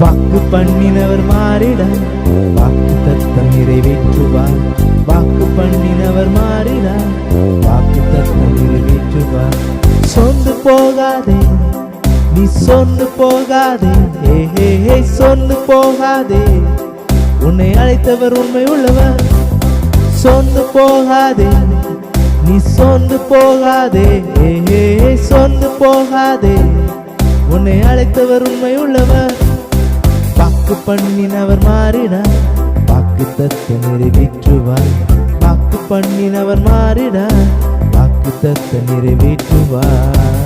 வாக்கு பண்ணினவர் மாறிட வாக்கு தத்தம் நிறைவேற்றுவார். வாக்கு பண்ணினவர் மாறிட வாக்கு தத்தம் நிறைவேற்றுவார். சொந்து போகாதே, நீ சொந்து போகாதே, சொந்து போகாதே, உன்னை அழைத்தவர் உண்மை உள்ளவர். சொந்து போகாதே, நீ சொந்து போகாதே, சொந்து போகாதே, உன்னை அழைத்தவர் உண்மை உள்ளவர். வாக்கு பண்ணினவர் மாறிட வாக்கு தத்தம் நிறைவேற்றுவார். வாக்கு பண்ணினவர் மாறிட வாக்கு தத்தம் நிறைவேற்றுவார்.